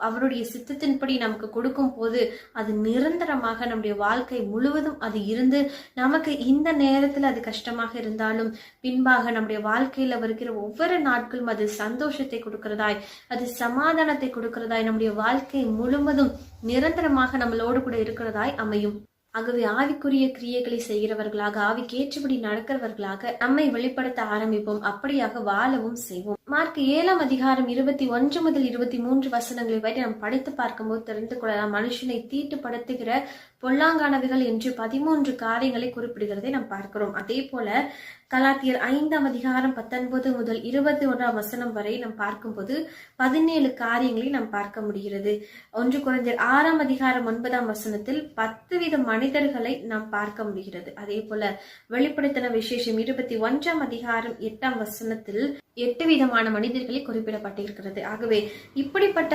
அவருடைய சித்தத்தின்படி நமக்கு கொடுக்கும் போது அது நிரந்தரமாக நம்முடைய வாழ்க்கை முழுவதும் அது இருந்து நமக்கு இந்த நேரத்துல அது கஷ்டமாக இருந்தாலும் பின்பாக நம்முடைய வாழ்க்கையில வருகிற ஒவ்வொரு நாட்களும் அது சந்தோஷத்தை கொடுக்கிறதாய், அது சமாதானத்தை கொடுக்கிறதாய், நம்முடைய வாழ்க்கை முழுவதும் நிரந்தரமாக நம்மளோடு கூட இருக்கிறதாய் அமையும். ஆகவே ஆவிக்குரிய கிரியைகளை செய்கிறவர்களாக, ஆவிக்கேற்றபடி நடக்கிறவர்களாக நம்மை வெளிப்படுத்த ஆரம்பிப்போம். அப்படியாக வாழவும் செய்வோம். மார்க் 7ஆம் அதிகாரம் 21 முதல் 23 வசனங்களை வரை நாம் படித்து பார்க்கும்போது தெரிந்து கொள்ளலாம். மனுஷனை தீட்டுப்படுத்துகிற பொல்லாங்கானவைகள் என்று 13 காரியங்களை குறிப்பிடுகிறதை நாம் பார்க்கிறோம். அதே போல கலாத்தியர் 5ஆம் அதிகாரம் 19 முதல் 21ஆம் வசனம் வரை நாம் பார்க்கும்போது 17 காரியங்களை நாம் பார்க்க முடிகிறது. 1 கொரிந்தியர் 6ஆம் அதிகாரம் 9ஆம் வசனத்தில் 10 வித மனிதர்களை நாம் பார்க்க முடிகிறது. அதே போல வெளிப்படுத்தின விசேஷம் 21ஆம் அதிகாரம் 8ஆம் வசனத்தில் 8 விதமான மனிதர்களை குறிப்பிடப்பட்டிருக்கிறது. ஆகவே இப்படிப்பட்ட